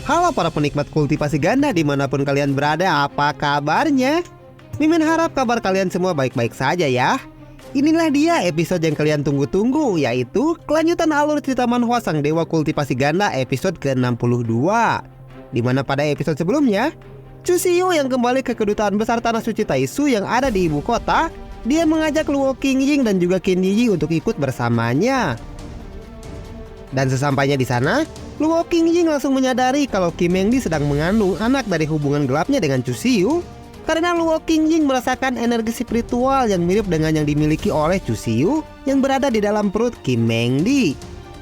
Halo para penikmat kultivasi ganda dimanapun kalian berada, apa kabarnya? Mimin harap kabar kalian semua baik-baik saja ya. Inilah dia episode yang kalian tunggu-tunggu, yaitu kelanjutan alur cerita manhwa Sang Dewa Kultivasi Ganda episode ke-62. Dimana pada episode sebelumnya, Chusiyu yang kembali ke kedutaan besar Tanah Suci Taisu yang ada di ibu kota, dia mengajak Luo Qingying dan juga Qin Yi untuk ikut bersamanya. Dan sesampainya di sana, Luo Qingying langsung menyadari kalau Kim Mengdi sedang mengandung anak dari hubungan gelapnya dengan Chusiyu, karena Luo Qingying merasakan energi spiritual yang mirip dengan yang dimiliki oleh Chusiyu yang berada di dalam perut Kim Mengdi.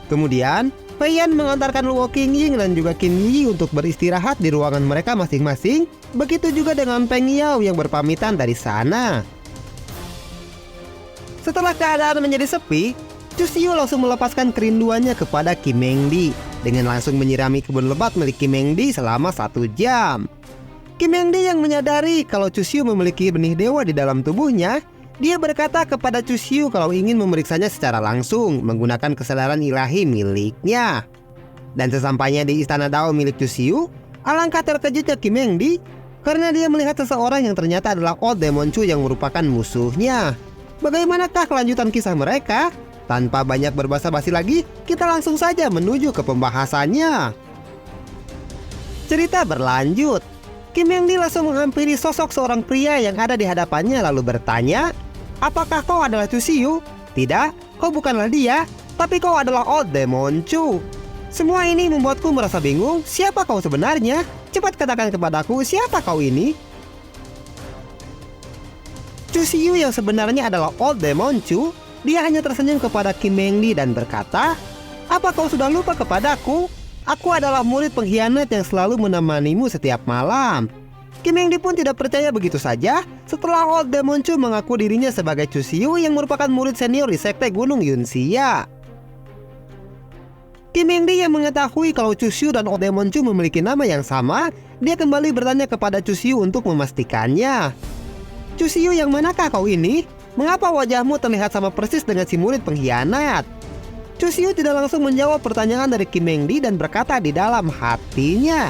Kemudian, Fei Yan mengantarkan Luo Qingying dan juga Qin Yi untuk beristirahat di ruangan mereka masing-masing. Begitu juga dengan Peng Yao yang berpamitan dari sana. Setelah keadaan menjadi sepi, Chusiyu langsung melepaskan kerinduannya kepada Kim Mengdi dengan langsung menyirami kebun lebat milik Kim Mengdi selama 1 jam. Kim Mengdi yang menyadari kalau Chusiyu memiliki benih dewa di dalam tubuhnya, dia berkata kepada Chusiyu kalau ingin memeriksanya secara langsung menggunakan kesadaran ilahi miliknya. Dan sesampainya di istana Dao milik Chusiyu, alangkah terkejutnya Kim Mengdi karena dia melihat seseorang yang ternyata adalah Old Demon Chu yang merupakan musuhnya. Bagaimanakah kelanjutan kisah mereka? Tanpa banyak berbasa-basi lagi, kita langsung saja menuju ke pembahasannya. Cerita berlanjut. Kim Mengdi langsung menghampiri sosok seorang pria yang ada di hadapannya lalu bertanya, "Apakah kau adalah Chusiyu?" "Tidak, kau bukanlah dia, tapi kau adalah Old Demon Chu." "Semua ini membuatku merasa bingung. Siapa kau sebenarnya? Cepat katakan kepadaku, siapa kau ini?" Chusiyu yang sebenarnya adalah Old Demon Chu, dia hanya tersenyum kepada Kim Mengdi dan berkata, "Apa kau sudah lupa kepadaku? Aku adalah murid pengkhianat yang selalu menemanimu setiap malam." Kim Mengdi pun tidak percaya begitu saja setelah Old Demon Chu mengaku dirinya sebagai Chusiyu yang merupakan murid senior di sekte Gunung Yunxia. Kim Mengdi yang mengetahui kalau Chusiyu dan Old Demon Chu memiliki nama yang sama, dia kembali bertanya kepada Chusiyu untuk memastikannya. "Chusiyu, yang manakah kau ini? Mengapa wajahmu terlihat sama persis dengan si murid pengkhianat?" Chusiyu tidak langsung menjawab pertanyaan dari Kim Mengdi dan berkata di dalam hatinya,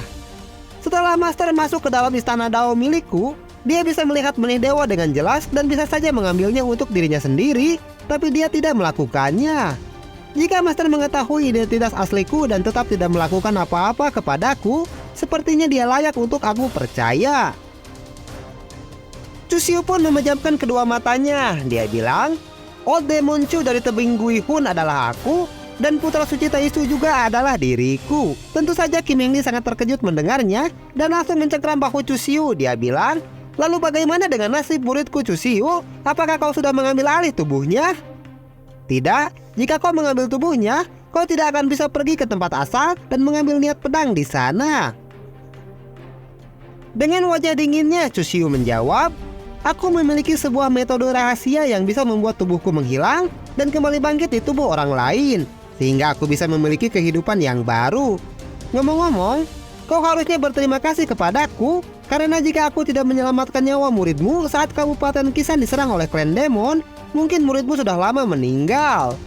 "Setelah Master masuk ke dalam istana Dao milikku, dia bisa melihat benih dewa dengan jelas dan bisa saja mengambilnya untuk dirinya sendiri, tapi dia tidak melakukannya. Jika Master mengetahui identitas asliku dan tetap tidak melakukan apa-apa kepadaku, sepertinya dia layak untuk aku percaya." Chusiyu pun memejamkan kedua matanya. Dia bilang, "Old Demon Chu dari tebing Gui Hun adalah aku, dan Putra Suci Taisu juga adalah diriku." Tentu saja Kim Mengdi sangat terkejut mendengarnya dan langsung mencengkram bahu Chusiyu. Dia bilang, "Lalu bagaimana dengan nasib muridku Chusiyu? Apakah kau sudah mengambil alih tubuhnya?" "Tidak, jika kau mengambil tubuhnya, kau tidak akan bisa pergi ke tempat asal dan mengambil niat pedang di sana." Dengan wajah dinginnya Chusiyu menjawab, "Aku memiliki sebuah metode rahasia yang bisa membuat tubuhku menghilang dan kembali bangkit di tubuh orang lain, sehingga aku bisa memiliki kehidupan yang baru. Ngomong-ngomong, kau harusnya berterima kasih kepadaku, karena jika aku tidak menyelamatkan nyawa muridmu saat Kabupaten Kisan diserang oleh klan demon, mungkin muridmu sudah lama meninggal.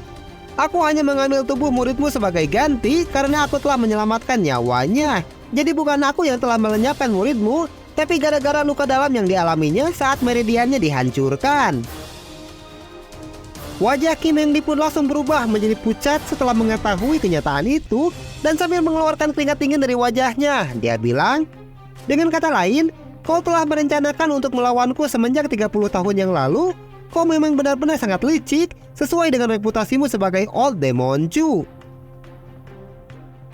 Aku hanya mengambil tubuh muridmu sebagai ganti karena aku telah menyelamatkan nyawanya. Jadi bukan aku yang telah melenyapkan muridmu, tapi gara-gara luka dalam yang dialaminya saat meridiannya dihancurkan." Wajah Kim Mengdi pun langsung berubah menjadi pucat setelah mengetahui kenyataan itu, dan sambil mengeluarkan keringat dingin dari wajahnya, dia bilang, "Dengan kata lain, kau telah merencanakan untuk melawanku semenjak 30 tahun yang lalu. Kau memang benar-benar sangat licik, sesuai dengan reputasimu sebagai Old Demon Chu."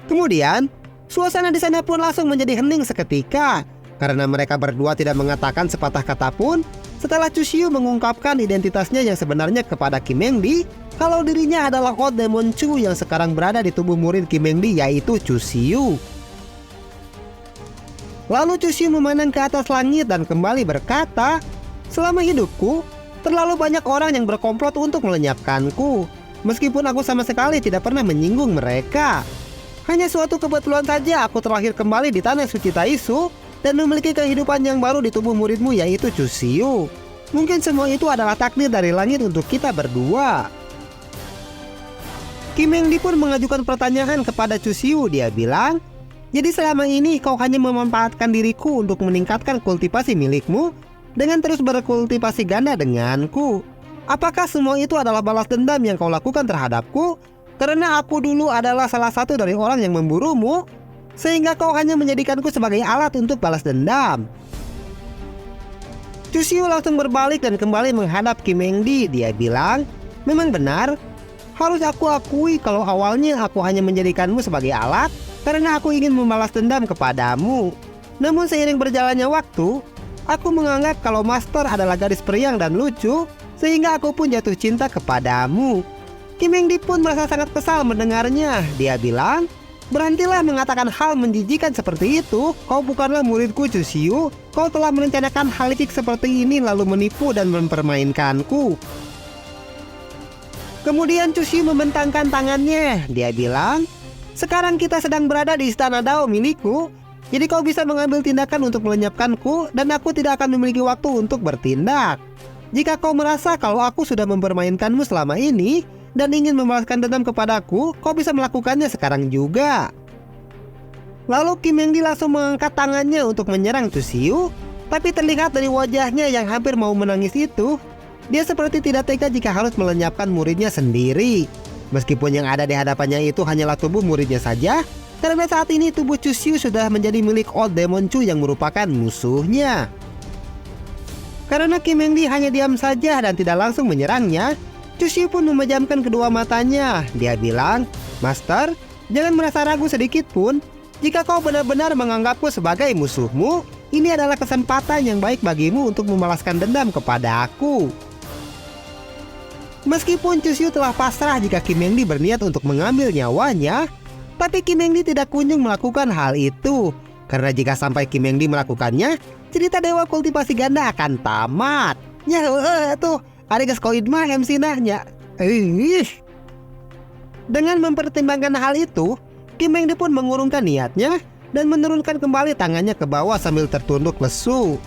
Kemudian, suasana di sana pun langsung menjadi hening seketika, karena mereka berdua tidak mengatakan sepatah kata pun setelah Chusiyu mengungkapkan identitasnya yang sebenarnya kepada Kim Mengdi, kalau dirinya adalah Old Demon Chu yang sekarang berada di tubuh murid Kim Mengdi, yaitu Chusiyu. Lalu Chusiyu memandang ke atas langit dan kembali berkata, "Selama hidupku, terlalu banyak orang yang berkomplot untuk melenyapkanku, meskipun aku sama sekali tidak pernah menyinggung mereka. Hanya suatu kebetulan saja aku terlahir kembali di Tanah Suci Taisu dan memiliki kehidupan yang baru di tubuh muridmu, yaitu Chusiyu. Mungkin semua itu adalah takdir dari langit untuk kita berdua." Kim Mengdi pun mengajukan pertanyaan kepada Chusiyu. Dia bilang, Jadi selama ini kau hanya memanfaatkan diriku untuk meningkatkan kultivasi milikmu dengan terus berkultivasi ganda denganku. Apakah semua itu adalah balas dendam yang kau lakukan terhadapku? Karena aku dulu adalah salah satu dari orang yang memburumu, sehingga kau hanya menjadikanku sebagai alat untuk balas dendam. Chusyu langsung berbalik dan kembali menghadap Kim Engdi. Dia bilang, memang benar, harus aku akui kalau awalnya aku hanya menjadikanmu sebagai alat karena aku ingin membalas dendam kepadamu. Namun seiring berjalannya waktu, aku menganggap kalau Master adalah gadis periang dan lucu, sehingga aku pun jatuh cinta kepadamu. Kim Engdi pun merasa sangat kesal mendengarnya. Dia bilang, berhentilah mengatakan hal menjijikan seperti itu. Kau bukanlah muridku, Chusyu. Kau telah merencanakan hal licik seperti ini lalu menipu dan mempermainkanku. Kemudian Chusyu membentangkan tangannya. Dia bilang, sekarang kita sedang berada di istana Dao milikku. Jadi kau bisa mengambil tindakan untuk melenyapkanku dan aku tidak akan memiliki waktu untuk bertindak. Jika kau merasa kalau aku sudah mempermainkanmu selama ini dan ingin membalaskan dendam kepadaku, kau bisa melakukannya sekarang juga. Lalu Kim Engdi langsung mengangkat tangannya untuk menyerang Chusyu. Tapi terlihat dari wajahnya yang hampir mau menangis itu, dia seperti tidak tega jika harus melenyapkan muridnya sendiri. Meskipun yang ada di hadapannya itu hanyalah tubuh muridnya saja, karena saat ini tubuh Chusyu sudah menjadi milik Old Demon Chu yang merupakan musuhnya. Karena Kim Engdi hanya diam saja dan tidak langsung menyerangnya, Chusyu pun memejamkan kedua matanya. Dia bilang, Master, jangan merasa ragu sedikit pun. Jika kau benar-benar menganggapku sebagai musuhmu, ini adalah kesempatan yang baik bagimu untuk membalaskan dendam kepada aku. Meskipun Chusyu telah pasrah jika Kim Engdi berniat untuk mengambil nyawanya, tapi Kim Engdi tidak kunjung melakukan hal itu. Karena jika sampai Kim Engdi melakukannya, cerita Dewa Kultivasi Ganda akan tamat. Tuh, Arigas Koidma MC nahnya. Dengan mempertimbangkan hal itu, Kim Engdi pun mengurungkan niatnya dan menurunkan kembali tangannya ke bawah sambil tertunduk lesu.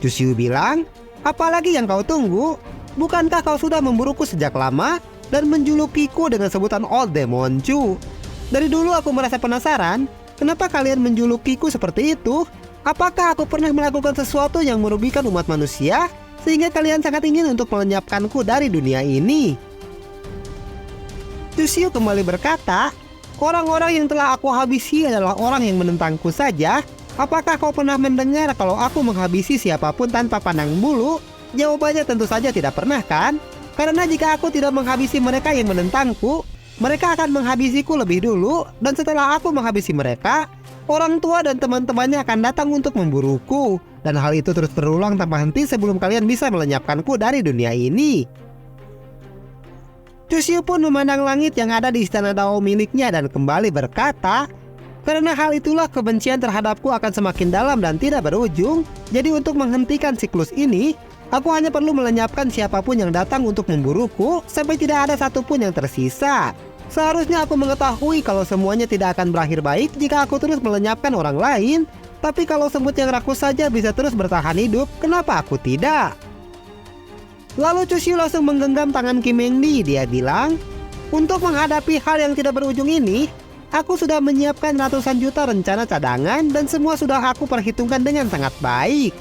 Chusyu bilang, apalagi yang kau tunggu? Bukankah kau sudah memburuku sejak lama dan menjulukiku dengan sebutan Old Demon Chu? Dari dulu aku merasa penasaran, kenapa kalian menjulukiku seperti itu? Apakah aku pernah melakukan sesuatu yang merugikan umat manusia sehingga kalian sangat ingin untuk melenyapkanku dari dunia ini? Chusyu kembali berkata, orang-orang yang telah aku habisi adalah orang yang menentangku saja. Apakah kau pernah mendengar kalau aku menghabisi siapapun tanpa pandang bulu? Jawabannya tentu saja tidak pernah, kan? Karena jika aku tidak menghabisi mereka yang menentangku, mereka akan menghabisiku lebih dulu. Dan setelah aku menghabisi mereka, orang tua dan teman-temannya akan datang untuk memburuku. Dan hal itu terus berulang tanpa henti sebelum kalian bisa melenyapkanku dari dunia ini. Chusyu pun memandang langit yang ada di istana Dao miliknya dan kembali berkata, karena hal itulah kebencian terhadapku akan semakin dalam dan tidak berujung. Jadi untuk menghentikan siklus ini, aku hanya perlu melenyapkan siapapun yang datang untuk memburuku sampai tidak ada satupun yang tersisa. Seharusnya aku mengetahui kalau semuanya tidak akan berakhir baik jika aku terus melenyapkan orang lain. Tapi kalau semut yang rakus saja bisa terus bertahan hidup, kenapa aku tidak? Lalu Chusyu langsung menggenggam tangan Kim Engdi. Dia bilang, untuk menghadapi hal yang tidak berujung ini, aku sudah menyiapkan ratusan juta rencana cadangan dan semua sudah aku perhitungkan dengan sangat baik.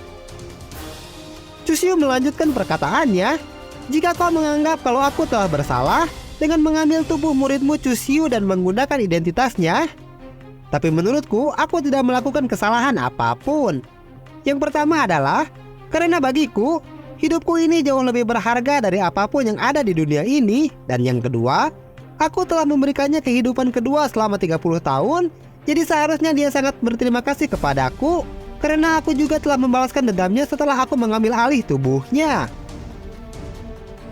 Chusyu melanjutkan perkataannya, jika kau menganggap kalau aku telah bersalah dengan mengambil tubuh muridmu Chusyu dan menggunakan identitasnya, tapi menurutku aku tidak melakukan kesalahan apapun. Yang pertama adalah, karena bagiku, hidupku ini jauh lebih berharga dari apapun yang ada di dunia ini. Dan yang kedua, aku telah memberikannya kehidupan kedua selama 30 tahun. Jadi seharusnya dia sangat berterima kasih kepadaku, karena aku juga telah membalaskan dendamnya setelah aku mengambil alih tubuhnya.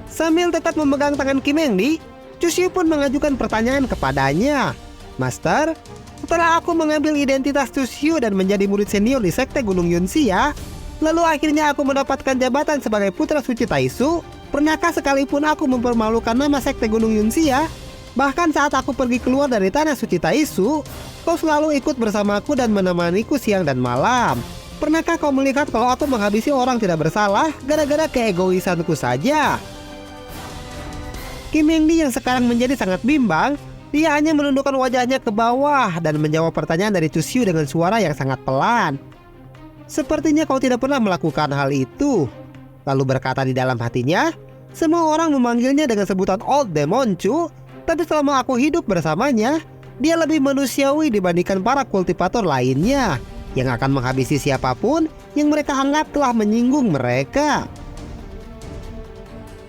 Sambil tetap memegang tangan Kim Engdi, Chusyu pun mengajukan pertanyaan kepadanya. Master, setelah aku mengambil identitas Chusyu dan menjadi murid senior di Sekte Gunung Yunxia, lalu akhirnya aku mendapatkan jabatan sebagai putra suci Taisu, pernahkah sekalipun aku mempermalukan nama Sekte Gunung Yunxia? Bahkan saat aku pergi keluar dari tanah suci Taisu, kau selalu ikut bersamaku dan menemaniku siang dan malam. Pernahkah kau melihat kalau aku menghabisi orang tidak bersalah gara-gara keegoisanku saja? Kim Engdi yang sekarang menjadi sangat bimbang, Dia hanya menundukkan wajahnya ke bawah dan menjawab pertanyaan dari Cusiu dengan suara yang sangat pelan. Sepertinya kau tidak pernah melakukan hal itu. Lalu berkata di dalam hatinya, semua orang memanggilnya dengan sebutan Old Demonchu, tapi selama aku hidup bersamanya, dia lebih manusiawi dibandingkan para kultivator lainnya yang akan menghabisi siapapun yang mereka anggap telah menyinggung mereka.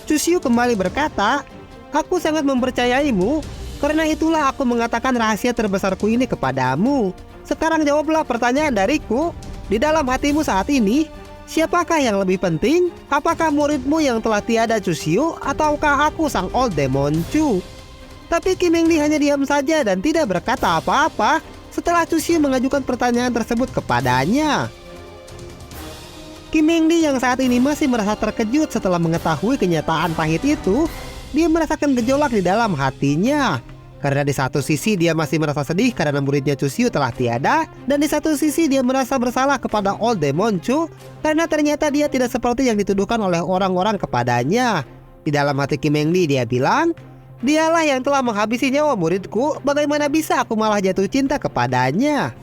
Cusiu kembali berkata, aku sangat mempercayaimu, karena itulah aku mengatakan rahasia terbesarku ini kepadamu. Sekarang jawablah pertanyaan dariku. Di dalam hatimu saat ini, siapakah yang lebih penting? Apakah muridmu yang telah tiada Cusiu, ataukah aku sang Old Demonchu? Tapi Kim Eng Lee hanya diam saja dan tidak berkata apa-apa setelah Cusiu mengajukan pertanyaan tersebut kepadanya. Kim Eng Lee yang saat ini masih merasa terkejut setelah mengetahui kenyataan pahit itu, dia merasakan gejolak di dalam hatinya. Karena di satu sisi dia masih merasa sedih karena muridnya Cusiu telah tiada, dan di satu sisi dia merasa bersalah kepada Old Demonchu karena ternyata dia tidak seperti yang dituduhkan oleh orang-orang kepadanya. Di dalam hati Kim Eng Lee dia bilang, dialah yang telah menghabisi nyawa muridku, bagaimana bisa aku malah jatuh cinta kepadanya?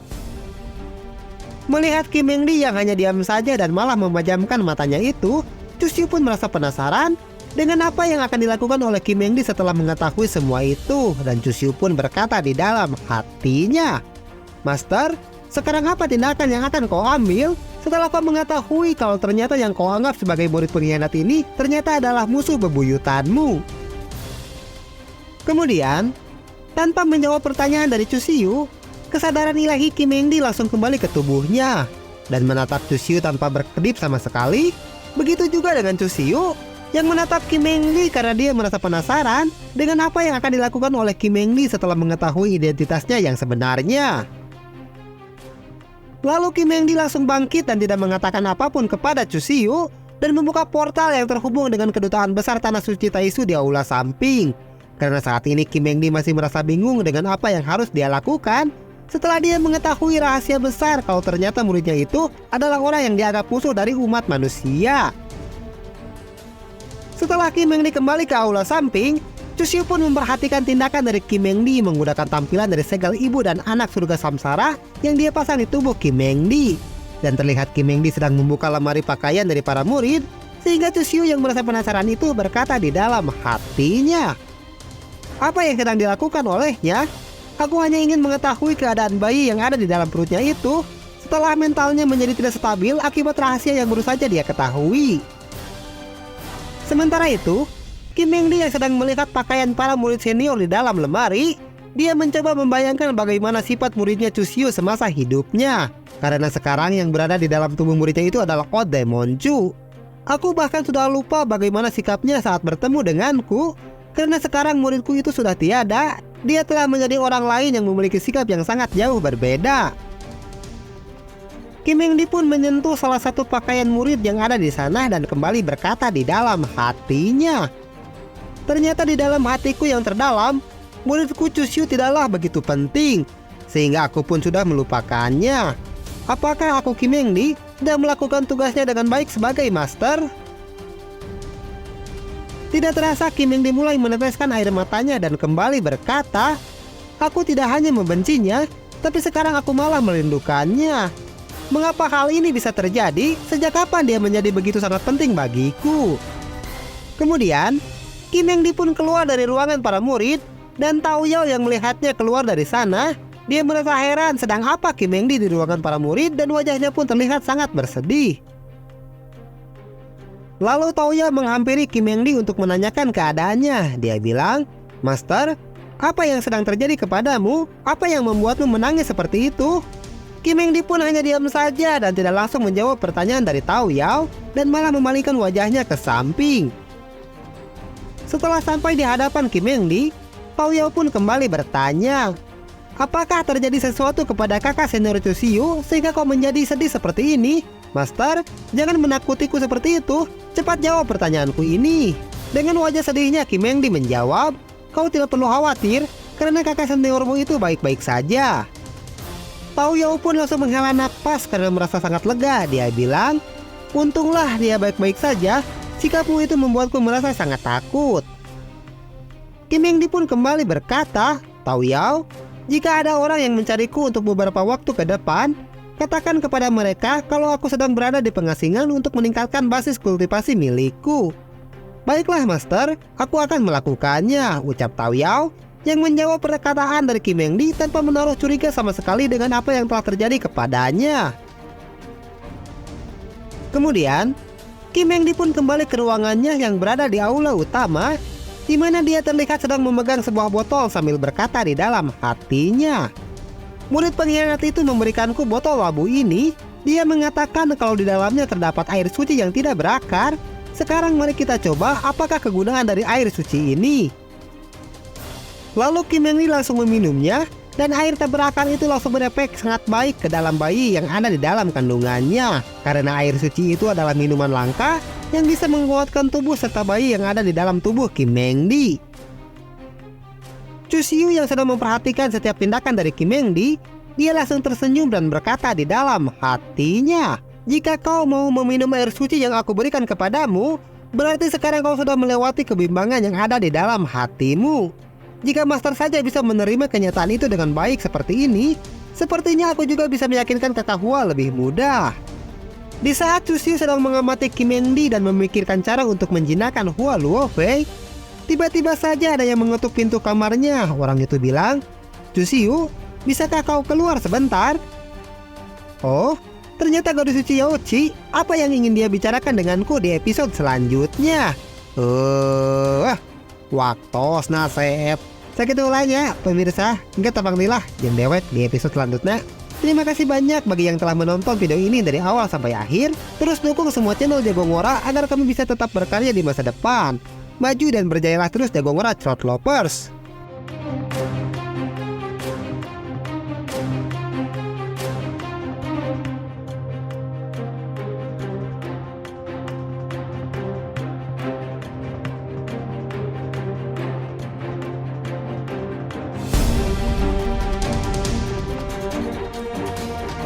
Melihat Kim Eng Lee yang hanya diam saja dan malah memejamkan matanya itu, Cusiu pun merasa penasaran dengan apa yang akan dilakukan oleh Kim Eng Lee setelah mengetahui semua itu. Dan Cusiu pun berkata di dalam hatinya, Master, sekarang apa tindakan yang akan kau ambil setelah kau mengetahui kalau ternyata yang kau anggap sebagai murid pengkhianat ini ternyata adalah musuh bebuyutanmu? Kemudian, tanpa menjawab pertanyaan dari Cusiu, kesadaran ilahi Kim Eng Lee langsung kembali ke tubuhnya dan menatap Cusiu tanpa berkedip sama sekali. Begitu juga dengan Cusiu yang menatap Kim Eng Lee karena dia merasa penasaran dengan apa yang akan dilakukan oleh Kim Eng Lee setelah mengetahui identitasnya yang sebenarnya. Lalu Kim Eng Lee langsung bangkit dan tidak mengatakan apapun kepada Cusiu dan membuka portal yang terhubung dengan kedutaan besar Tanah Suci Taisu di aula samping. Karena saat ini Kim Eng Lee masih merasa bingung dengan apa yang harus dia lakukan setelah dia mengetahui rahasia besar kalau ternyata muridnya itu adalah orang yang dianggap musuh dari umat manusia. Setelah Kim Eng Lee kembali ke aula samping, Cusiu pun memperhatikan tindakan dari Kim Eng Lee menggunakan tampilan dari segel ibu dan anak surga samsara yang dia pasang di tubuh Kim Eng Lee. Dan terlihat Kim Eng Lee sedang membuka lemari pakaian dari para murid, sehingga Cusiu yang merasa penasaran itu berkata di dalam hatinya, apa yang sedang dilakukan olehnya? Aku hanya ingin mengetahui keadaan bayi yang ada di dalam perutnya itu setelah mentalnya menjadi tidak stabil akibat rahasia yang baru saja dia ketahui. Sementara itu, Kim Eng Lee yang sedang melihat pakaian para murid senior di dalam lemari, dia mencoba membayangkan bagaimana sifat muridnya Cusiu semasa hidupnya. Karena sekarang yang berada di dalam tubuh muridnya itu adalah Old Demonchu. Aku bahkan sudah lupa bagaimana sikapnya saat bertemu denganku. Karena sekarang muridku itu sudah tiada, dia telah menjadi orang lain yang memiliki sikap yang sangat jauh berbeda. Kim Eng Lee pun menyentuh salah satu pakaian murid yang ada di sana dan kembali berkata di dalam hatinya, ternyata di dalam hatiku yang terdalam, muridku Cusiu tidaklah begitu penting, sehingga aku pun sudah melupakannya. Apakah aku Kim Eng Lee sudah melakukan tugasnya dengan baik sebagai master? Tidak terasa Kim Eng Lee mulai meneteskan air matanya dan kembali berkata, aku tidak hanya membencinya, tapi sekarang aku malah merindukannya. Mengapa hal ini bisa terjadi? Sejak kapan dia menjadi begitu sangat penting bagiku? Kemudian, Kim Eng Lee pun keluar dari ruangan para murid, dan Tao Yao yang melihatnya keluar dari sana, dia merasa heran sedang apa Kim Eng Lee di ruangan para murid dan wajahnya pun terlihat sangat bersedih. Lalu Tao Yao menghampiri Kim Eng Lee untuk menanyakan keadaannya. Dia bilang, Master, apa yang sedang terjadi kepadamu? Apa yang membuatmu menangis seperti itu? Kim Eng Lee pun hanya diam saja dan tidak langsung menjawab pertanyaan dari Tao Yao dan malah memalingkan wajahnya ke samping. Setelah sampai di hadapan Kim Eng Lee, Tao Yao pun kembali bertanya, apakah terjadi sesuatu kepada kakak senior Cusiu sehingga kau menjadi sedih seperti ini? Master, jangan menakutiku seperti itu. Cepat jawab pertanyaanku ini. Dengan wajah sedihnya Kim Eng Lee menjawab, kau tidak perlu khawatir karena kakak seniormu itu baik-baik saja. Tao Yao pun langsung menghela napas karena merasa sangat lega. Dia bilang, untunglah dia baik-baik saja. Sikapmu itu membuatku merasa sangat takut. Kim Eng Lee pun kembali berkata, Tao Yao, jika ada orang yang mencariku untuk beberapa waktu ke depan, katakan kepada mereka kalau aku sedang berada di pengasingan untuk meningkatkan basis kultivasi milikku. Baiklah Master, aku akan melakukannya, ucap Tao Yao yang menjawab perkataan dari Kim Eng Di tanpa menaruh curiga sama sekali dengan apa yang telah terjadi kepadanya. Kemudian, Kim Eng Di pun kembali ke ruangannya yang berada di aula utama, di mana dia terlihat sedang memegang sebuah botol sambil berkata di dalam hatinya, "Murid pengkhianat itu memberikanku botol labu ini. Dia mengatakan kalau di dalamnya terdapat air suci yang tidak berakar. Sekarang mari kita coba apakah kegunaan dari air suci ini." Lalu Kim Eng Di langsung meminumnya, dan air tak berakar itu langsung berefek sangat baik ke dalam bayi yang ada di dalam kandungannya. Karena air suci itu adalah minuman langka yang bisa menguatkan tubuh serta bayi yang ada di dalam tubuh Kim Eng Di. Chu Xiu yang sedang memperhatikan setiap tindakan dari Kim Eng Di, dia langsung tersenyum dan berkata di dalam hatinya, "Jika kau mau meminum air suci yang aku berikan kepadamu, berarti sekarang kau sudah melewati kebimbangan yang ada di dalam hatimu. Jika Master saja bisa menerima kenyataan itu dengan baik seperti ini, sepertinya aku juga bisa meyakinkan kakak Hua lebih mudah." Di saat Chu Xiu sedang mengamati Kim Eng Di dan memikirkan cara untuk menjinakkan Hua Luofei, tiba-tiba saja ada yang mengetuk pintu kamarnya. Orang itu bilang, "Chu Xiu, bisakah kau keluar sebentar?" Oh, ternyata gadis suci Yao Qi. Apa yang ingin dia bicarakan denganku di episode selanjutnya? Waktos nasib. Segitu ulahnya pemirsa, hingga tapang lilah yang dewek di episode selanjutnya. Terima kasih banyak bagi yang telah menonton video ini dari awal sampai akhir. Terus dukung semua channel Jago Ngora agar kami bisa tetap berkarya di masa depan. Maju dan berjayalah terus Jago Ngora Throat Lovers.